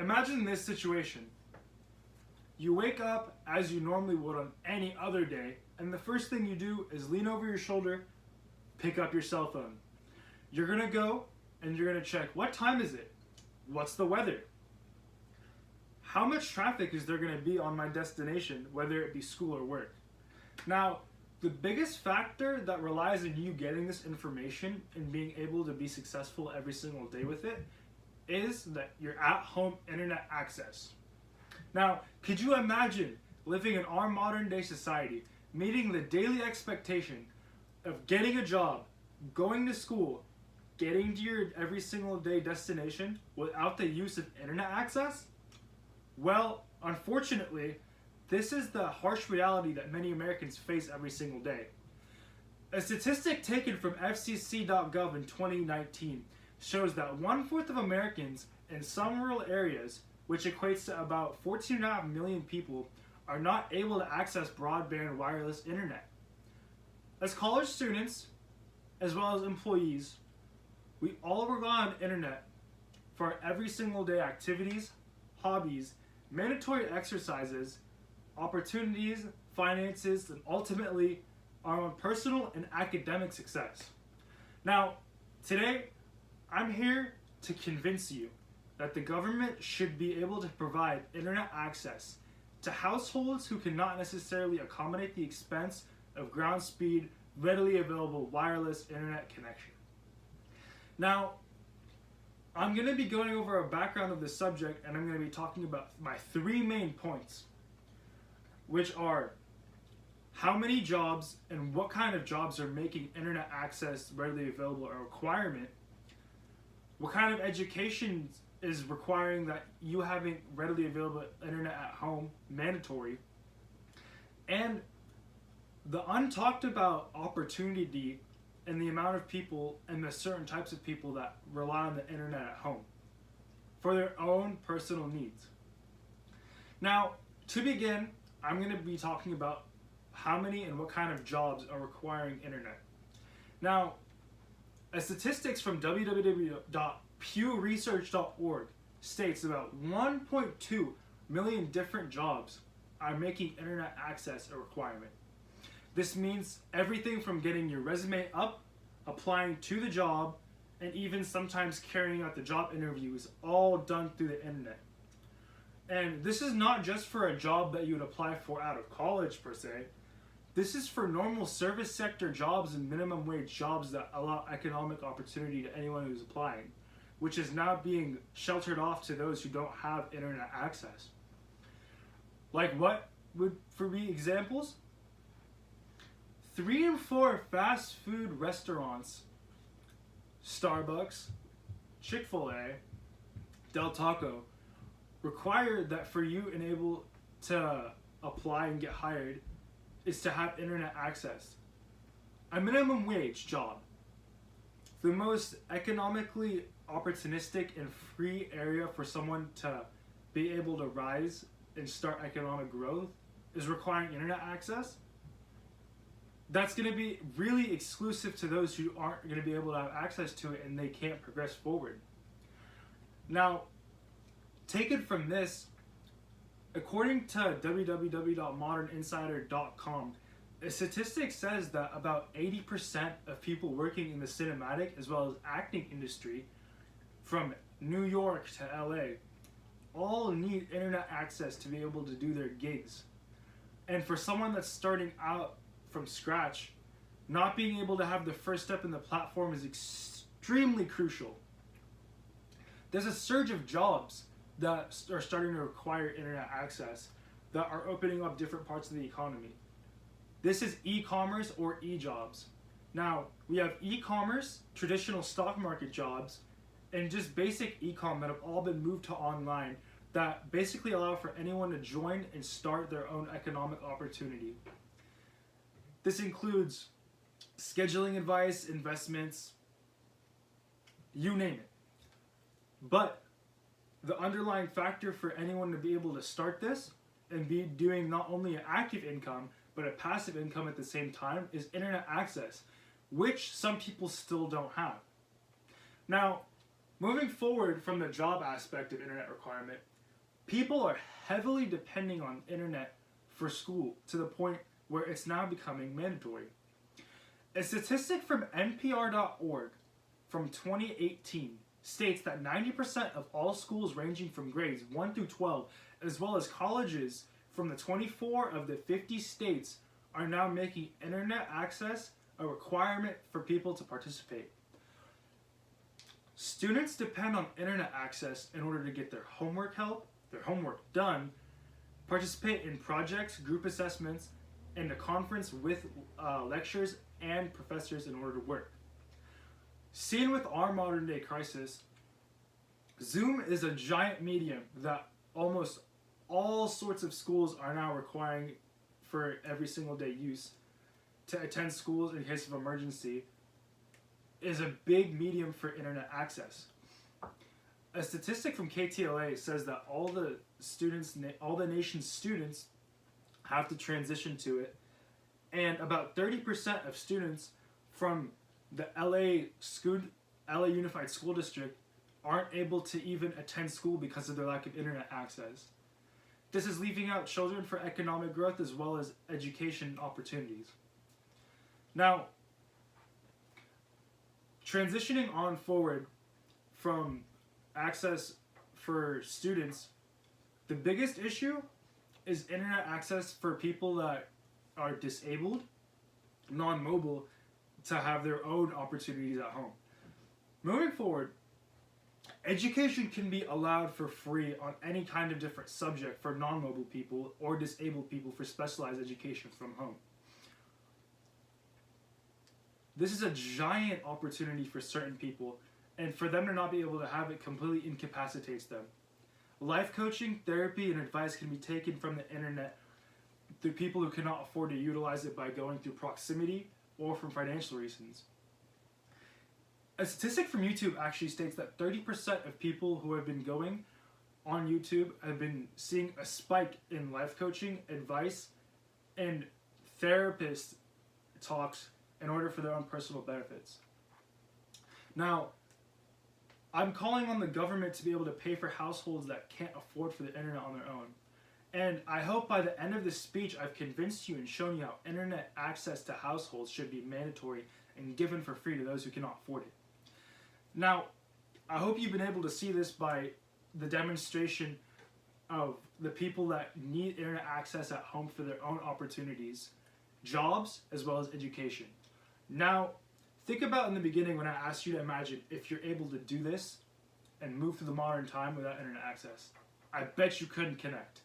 Imagine this situation. You wake up as you normally would on any other day, and the first thing you do is lean over your shoulder, pick up your cell phone. You're gonna go and you're gonna check, what time is it? What's the weather? How much traffic is there gonna be on my destination, whether it be school or work? Now, the biggest factor that relies on you getting this information and being able to be successful every single day with it is that your at-home internet access. Now, could you imagine living in our modern day society, meeting the daily expectation of getting a job, going to school, getting to your every single day destination without the use of internet access? Well, unfortunately, this is the harsh reality that many Americans face every single day. A statistic taken from FCC.gov in 2019 shows that 1/4 of Americans in some rural areas, which equates to about 14.5 million people, are not able to access broadband wireless internet. As college students, as well as employees, we all rely on internet for our every single day activities, hobbies, mandatory exercises, opportunities, finances, and ultimately our own personal and academic success. Now, today, I'm here to convince you that the government should be able to provide internet access to households who cannot necessarily accommodate the expense of ground speed, readily available wireless internet connection. Now, I'm going to be going over a background of this subject, and I'm going to be talking about my 3 main points, which are how many jobs and what kind of jobs are making internet access readily available a requirement, what kind of education is requiring that you having readily available internet at home mandatory, and the untalked about opportunity and the amount of people and the certain types of people that rely on the internet at home for their own personal needs. Now, to begin, I'm going to be talking about how many and what kind of jobs are requiring internet. Now, a statistics from www.pewresearch.org states about 1.2 million different jobs are making internet access a requirement. This means everything from getting your resume up, applying to the job, and even sometimes carrying out the job interviews, all done through the internet. And this is not just for a job that you would apply for out of college per se. This is for normal service sector jobs and minimum wage jobs that allow economic opportunity to anyone who's applying, which is now being sheltered off to those who don't have internet access. Like what would for be examples? 3 and 4 fast food restaurants, Starbucks, Chick-fil-A, Del Taco, require that for you and able to apply and get hired is to have internet access. A minimum wage job, the most economically opportunistic and free area for someone to be able to rise and start economic growth, is requiring internet access. That's going to be really exclusive to those who aren't going to be able to have access to it and they can't progress forward. Now, taken from this, according to www.moderninsider.com, a statistic says that about 80% of people working in the cinematic as well as acting industry from New York to LA all need internet access to be able to do their gigs. And for someone that's starting out from scratch, not being able to have the first step in the platform is extremely crucial. There's a surge of jobs that are starting to require internet access that are opening up different parts of the economy. This is e-commerce or e-jobs. Now, we have e-commerce, traditional stock market jobs, and just basic e-com that have all been moved to online that basically allow for anyone to join and start their own economic opportunity. This includes scheduling advice, investments, you name it. But the underlying factor for anyone to be able to start this and be doing not only an active income, but a passive income at the same time is internet access, which some people still don't have. Now, Moving forward from the job aspect of internet requirement, people are heavily depending on internet for school to the point where it's now becoming mandatory. A statistic from NPR.org from 2018 states that 90% of all schools ranging from grades 1 through 12, as well as colleges from the 24 of the 50 states, are now making internet access a requirement for people to participate. Students depend on internet access in order to get their homework done, participate in projects, group assessments, and a conference with lectures and professors in order to work. Seen with our modern day crisis, Zoom is a giant medium that almost all sorts of schools are now requiring for every single day use to attend schools in case of emergency. Is a big medium for internet access. A statistic from KTLA says that all the nation's students have to transition to it, and about 30% of students from the LA Unified School District aren't able to even attend school because of their lack of internet access. This is leaving out children for economic growth as well as education opportunities. Now, transitioning on forward from access for students, the biggest issue is internet access for people that are disabled, non-mobile, to have their own opportunities at home. Moving forward, education can be allowed for free on any kind of different subject for non-mobile people or disabled people for specialized education from home. This is a giant opportunity for certain people, and for them to not be able to have it completely incapacitates them. Life coaching, therapy, and advice can be taken from the internet through people who cannot afford to utilize it by going through proximity or from financial reasons. A statistic from YouTube actually states that 30% of people who have been going on YouTube have been seeing a spike in life coaching, advice, and therapist talks in order for their own personal benefits. Now, I'm calling on the government to be able to pay for households that can't afford for the internet on their own. And I hope by the end of this speech I've convinced you and shown you how internet access to households should be mandatory and given for free to those who cannot afford it. Now, I hope you've been able to see this by the demonstration of the people that need internet access at home for their own opportunities, jobs, as well as education. Now, think about in the beginning when I asked you to imagine if you're able to do this and move through the modern time without internet access. I bet you couldn't connect.